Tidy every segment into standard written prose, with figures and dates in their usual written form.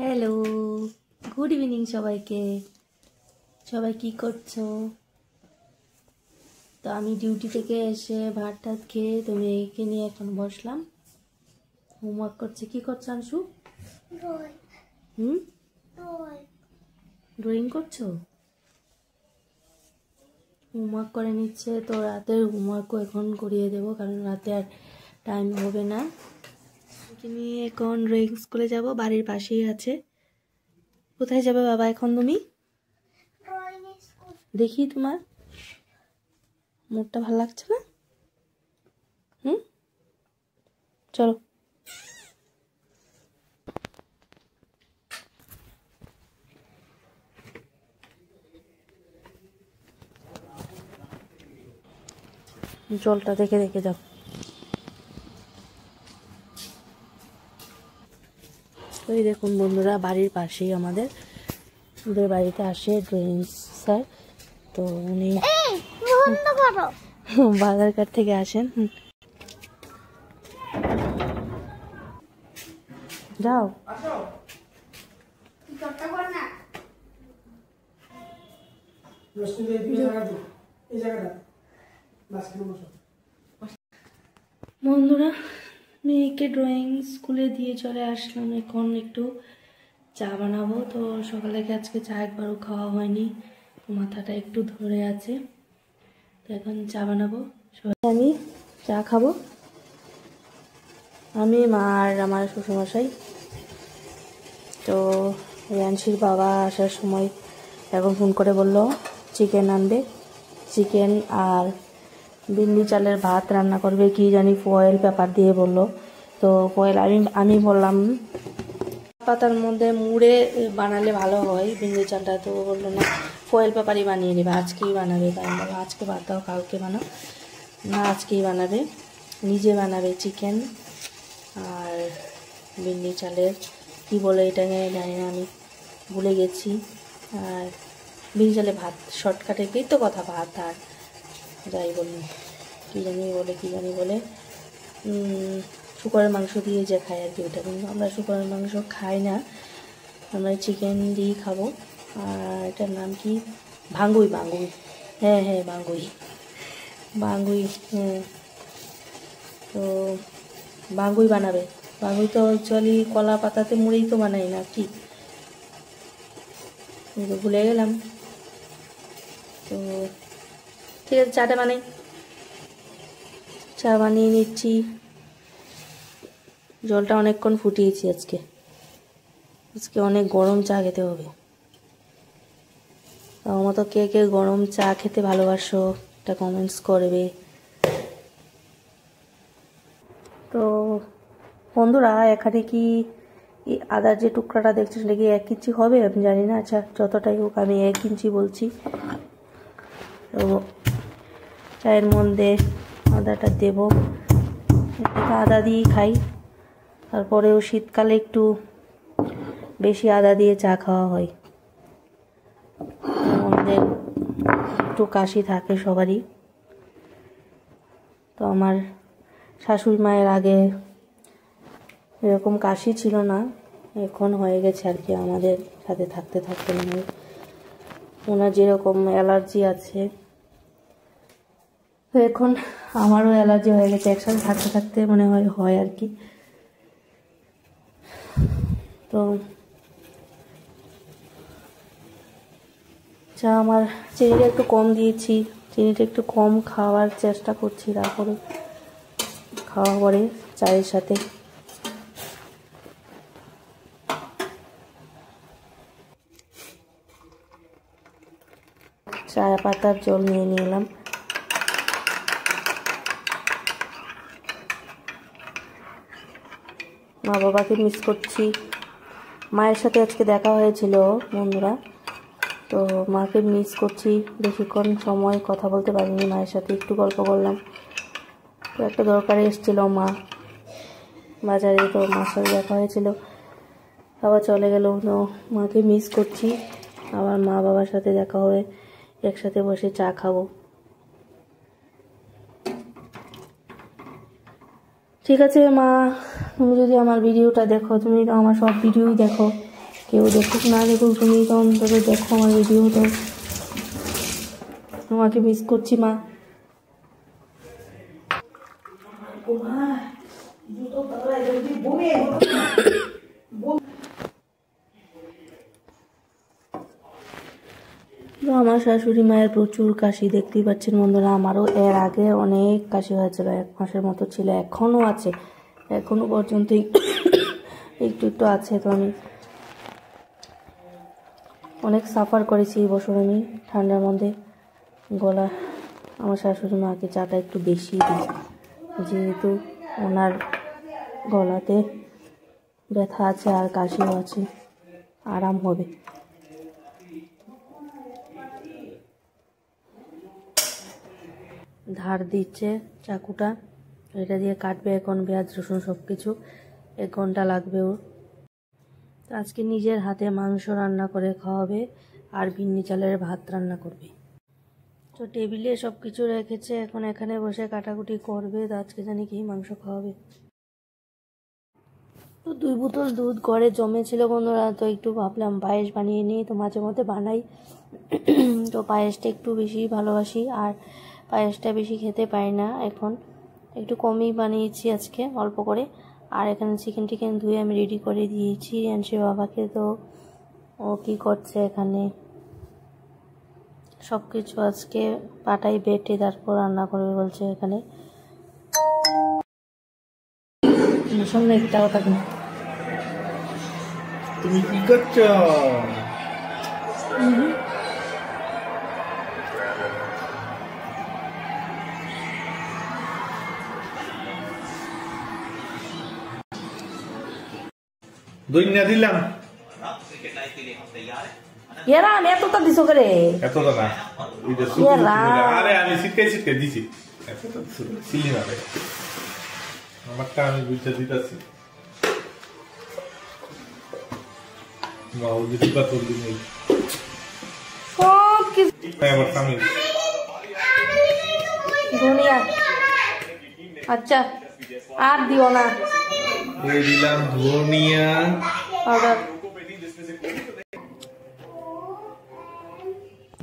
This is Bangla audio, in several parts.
হ্যালো, গুড ইভিনিং সবাইকে। সবাই কি করছো? তো আমি ডিউটি থেকে এসে ভাত টাত খেয়ে তুমি একে নিয়ে এখন বসলাম। হোমওয়ার্ক করছে। কি করছো আনসু? ড্রয়িং করছো? হোমওয়ার্ক করে নিচ্ছে। তো রাতের হোমওয়ার্কও এখন করিয়ে দেবো, কারণ রাতে আর টাইম হবে না। নিয়ে এখন ড্রয়িং স্কুলে যাব, বাড়ির পাশেই আছে। কোথায় যাবে বাবা এখন তুমি? দেখি তোমার মুডটা ভালো লাগছে না? চলো। জলটা দেখে দেখে যাও। ওই দেখুন বন্ধুরা, বাড়ির পাশেই আমাদের বাড়িতে আসে ড্রয়িং স্যার। তো উনি বাজারঘাট থেকে আসেন। যাও। বন্ধুরা, মেয়েকে ড্রয়িং স্কুলে দিয়ে চলে আসলাম। এখন একটু চা বানাবো। তো সকালে আজকে চা একবারও খাওয়া হয়নি, মাথাটা একটু ধরে আছে। তো এখন চা বানাবো। আমি চা খাবো, আমি, মা আর আমার শ্বশুরমশাই। তো রিয়ানশির বাবা আসার সময় এখন ফোন করে বললো চিকেন আনবে, চিকেন আর বিন্নি চালের ভাত রান্না করবে, কি জানি ফয়েল পেপার দিয়ে বললো। তো ফয়েল আমি বললাম পাতার মধ্যে মুড়ে বানালে ভালো হয় বিন্নি চালটা। তো বললো না, ফয়েল পেপারই বানিয়ে নেবে, আজকেই বানাবে। তাই বললো আজকে বাদ দাও, কালকে বানাও। না, আজকেই বানাবে, নিজে বানাবে চিকেন আর বিন্নি চালের কি বলে এটা জানি না, আমি ভুলে গেছি। আর বিন্নি চালের ভাত, শর্টকাটে কি তো কথা, ভাত আর যাই বলি কী জানি বলে শুকরের মাংস দিয়ে যে খাই আর কি ওটা। কিন্তু আমরা শুকরের মাংস খাই না, আমরা চিকেন দিয়েই খাবো। আর এটার নাম কি? ভাঙ্গুই। হ্যাঁ ভাঙ্গুই। হ্যাঁ। তো ভাঙ্গুই বানাবে। ভাঙ্গুই তো অ্যাকচুয়ালি কলা পাতাতে মুড়েই তো বানাই না কি, ভুলে গেলাম। তো ঠিক আছে, চাটা বানাই। চা বানিয়ে নিচ্ছি। জলটা অনেকক্ষণ ফুটিয়েছি আজকে অনেক গরম চা খেতে হবে। আমার মতো কে কে গরম চা খেতে ভালোবাসো একটা কমেন্টস করবে। তো বন্ধুরা, এখানে কি আদার যে টুকরাটা দেখছো সেটা কি 1 ইঞ্চি হবে আমি জানি না। আচ্ছা, যতটাই হোক আমি 1 ইঞ্চি বলছি। তো চায়ের মধ্যে আদাটা দেবো। আদা দিয়েই খাই, তারপরেও শীতকালে একটু বেশি আদা দিয়ে চা খাওয়া হয়। আমাদের একটু কাশি থাকে সবারই। তো আমার শাশুড়ি মায়ের আগে এরকম কাশি ছিল না, এখন হয়ে গেছে আর কি। আমাদের সাথে থাকতে থাকতে মানে ওনার যেরকম অ্যালার্জি আছে, তো এখন আমারও অ্যালার্জি হয়ে গেছে। একসাথে থাকতে থাকতে মনে হয় আর কি। তো চা আমার চিনিটা একটু কম দিয়েছি, চিনিটা একটু কম খাওয়ার চেষ্টা করছি। তারপরে খাওয়া পরে চায়ের সাথে চা পাতার জল নিয়ে নিলাম। মা বাবাকে মিস করছি। মায়ের সাথে আজকে দেখা হয়েছিল বন্ধুরা, তো মাকে মিস করছি। বেশিক্ষণ সময় কথা বলতে পারিনি, মায়ের সাথে একটু গল্প করলাম। তো একটা দরকারে এসেছিল মা বাজারে, তো মার সাথে দেখা হয়েছিল, আবার চলে গেল। তো মাকে মিস করছি। আবার মা বাবার সাথে দেখা হবে, একসাথে বসে চা খাবো। ঠিক আছে মা, তুমি যদি আমার ভিডিওটা দেখো, তুমি তো আমার সব ভিডিওই দেখো, কেউ দেখুক না দেখুক, তুমি তো অন্তত দেখো আমার ভিডিও। তো তোমাকে মিস করছি মা। আমার শাশুড়ি মায়ের প্রচুর কাশি, দেখতেই পাচ্ছেন বন্ধুরা। আমারও এর আগে অনেক কাশি হয়েছিল, 1 মাসের মতো ছিল, এখনও আছে, এখনও পর্যন্ত একটু একটু আছে। তো আমি অনেক সাফার করেছি এই বছর আমি ঠান্ডার মধ্যে। গলা, আমার শাশুড়ি মাকে চাটা একটু বেশি দিই, যেহেতু ওনার গলাতে ব্যথা আছে আর কাশিও আছে, আরাম হবে। ধার দিচ্ছে চাকুটা, এটা দিয়ে কাটবে এখন পেঁয়াজ রসুন সব কিছু। 1 ঘন্টা লাগবে ওর। আজকে নিজের হাতে মাংস রান্না করে খাওয়াবে আর বিন্নি চালের ভাত রান্না করবে। তো টেবিলে সব কিছু রেখেছে, এখন এখানে বসে কাটাকুটি করবে। তো আজকে জানি কি মাংস খাওয়াবে। তো 2 বোতল দুধ ঘরে জমেছিল বন্ধুরা, তো একটু ভাবলাম পায়েস বানিয়ে নিই। তো মাঝে মধ্যে বানাই, তো পায়েসটা একটু বেশি ভালোবাসি, আর পায়েসটা বেশি খেতে পারি না, এখন একটু কমই বানিয়েছি আজকে, অল্প করে। আর এখানে চিকেন টিকেন ধুয়ে আমি রেডি করে দিয়েছি রিয়ানশি বাবাকে। তো ও কি করছে এখানে, সব কিছু আজকে পাটাই বেটে তারপর রান্না করবে বলছে এখানে। সামনে একটা কথা, তুমি কি করছো? দইনা দিলাম। এরা আমি এতটা দিছো করে, এতটা না, ওইটা সুতি। আরে আমি সিটকে দিছি, এতটা সিলি না রে, আমারটা আমি বুঝতে দিতাছি। মাও দিতে পারতো দিনে সব কিছু আমার স্বামী দুনিয়া। আচ্ছা আর দিও না, এই দিলাম ধনিয়া পাউডার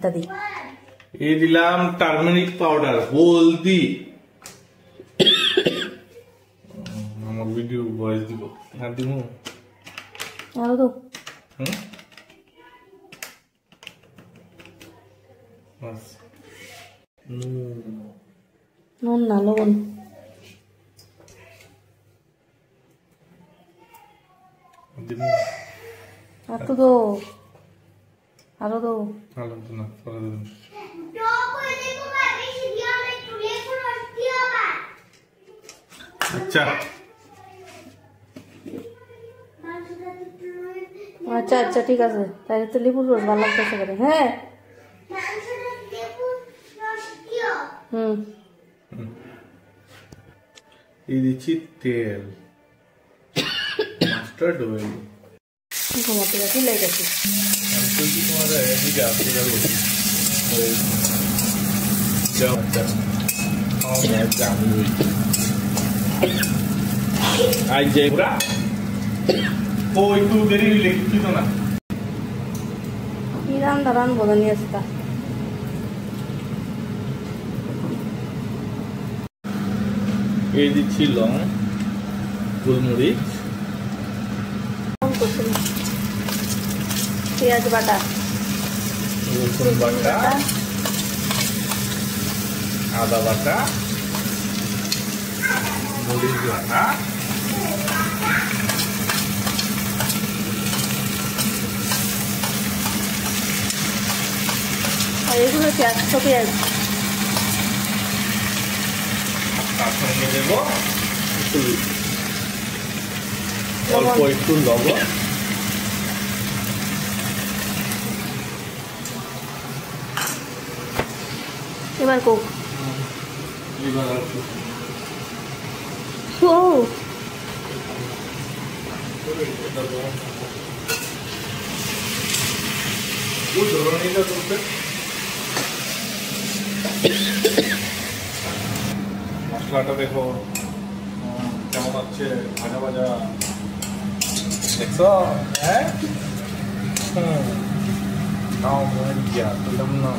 দাদি, এই দিলাম টারমেরিক পাউডার, হলদি। আমার ভিডিও ভয়েস দিব আর দিব আরো তো নুন না লবণ, আর তো দো, আরো দো। আচ্ছা আচ্ছা আচ্ছা ঠিক আছে, তাহলে তো লেবুর রস ভালো লাগতেছে করে। হ্যাঁ এই দিচ্ছি তেল, মাস্টার্ড অয়েল। ঘুমাতে গেছি, লেগে গেছি। আমি বলছি তোমার এদিকে আসতে যাবো। আজ যাই পুরা ও একটু দেরি হইলে কিছু না। কি রান বলে নিয়ে আসতা। এই দিচ্ছি লং, গোলমরিচ, পেঁয়াজ বাটা, রসুন বাটা, আদা বাটা, মরিচ বাটা, আর এগুলো কি 100 পেঁয়াজ। তার সঙ্গে দেবো অল্প একটু লবণ, এবার কোক। ও মশলাটা দেখো কেমন আছে, ভাজা ভাজা দেখছো। হ্যাঁ নাও গিয়া বললাম না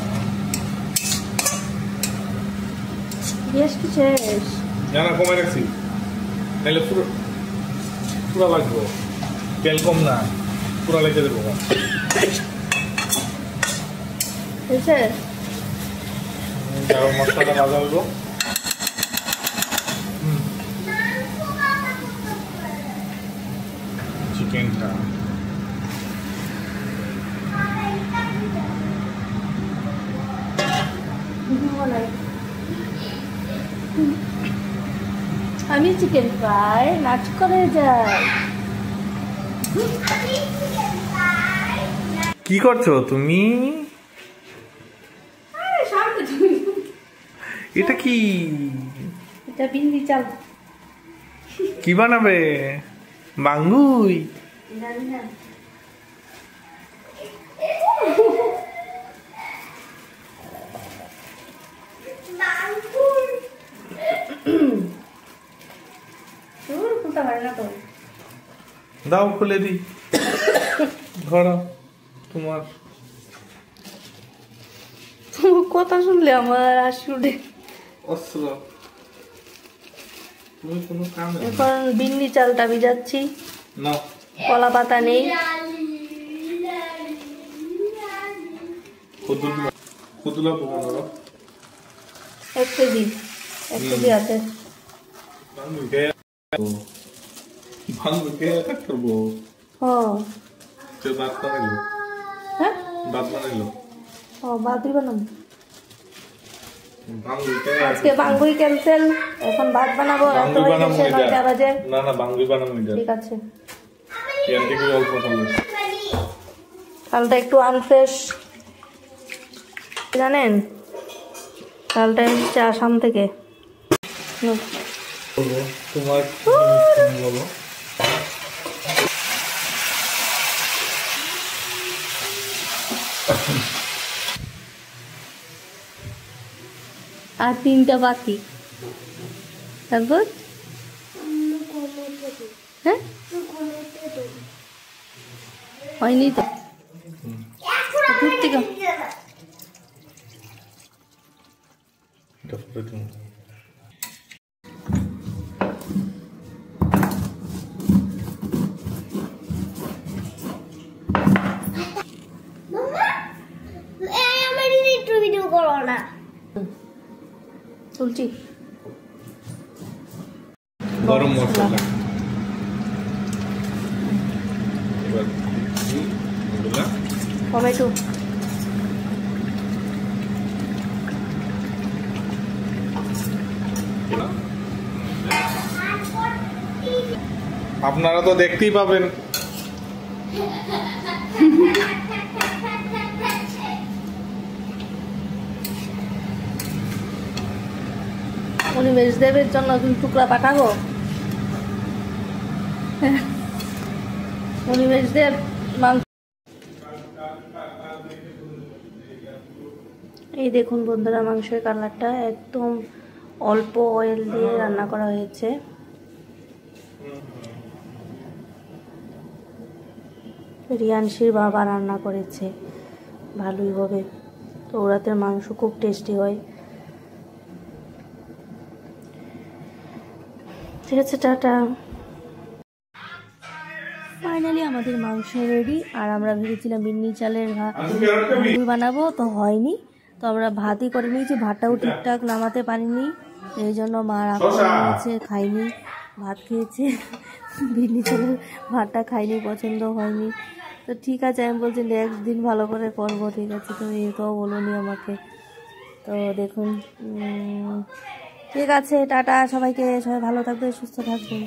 গ্যাস কি শেষ? জানা কমে রাখছি তাহলে পুরা লাগবো তেল কম না পুরা লেগে দেবো হয়েছে? মশলাটা ভাজা হইব চিকেনটা আমি চিকেন ফ্রাই নাচ করে যাই। কি করছো তুমি? এটা কি? এটা বিন্দি চাল। কি বানাবে? বাঙ্গুই? দাও খুলে দি ধরো তোমার কথা শুনলে আমার হাসি উঠে। অস্ত্র তুমি কোনো কাম এখন বিন্দি চালটা ভিজাচ্ছি। না কলা পাতা নেই। কতলা পোকা 1 কেজি আছে। ভাঙ্গুকে করবো ভাত বানাইলো হ্যাঁ ভাত বানাইলো ভাতই বানাবো ভাঙ্গুকে আজকে বাঙ্গুই ক্যান্সেল। এখন ভাত বানাবো। বাজে না না বাঙ্গুই বানাবো ঠিক আছে। অল্প থাকবে চালটা একটু আনফ্রেশ জানেন। চালটা এসেছে আসাম থেকে। তোমার বলো আর 3টা বাকি। তারপর হ্যাঁ হয়নি তো থেকে তুলছি গরম মশলা টমেটো আপনারা তো দেখতেই পাবেন। অনিমেষ দেবের জন্য তুমি টুকরা পাঠাবো। অনিমেষ দেব মাংস। এই দেখুন বন্ধুরা মাংসের কালারটা একদম অল্প অয়েল দিয়ে রান্না করা হয়েছে। রিয়ানশির বাবা রান্না করেছে ভালোই হবে। তো ওরাতের মাংস খুব টেস্টি হয়। ঠিক আছে টাটা। ফাইনালি আমাদের মাংস রেডি। আর আমরা ভেবেছিলাম বিন্নি চালের ভাত বানাবো তো হয়নি। তো আমরা ভাতই করে নিয়েছি। ভাতটাও ঠিকঠাক নামাতে পারিনি। এই জন্য মা রাগ করেছে খাইনি। ভাত খেয়েছে বিন্নি চালের ভাতটা খাইনি পছন্দ হয়নি। তো ঠিক আছে আমি বলছি নেক্সট দিন ভালো করে করবো। ঠিক আছে তুমি এটাও বলোনি আমাকে। তো দেখুন ঠিক আছে টাটা সবাইকে। সবাই ভালো থাকবে সুস্থ থাকবেন।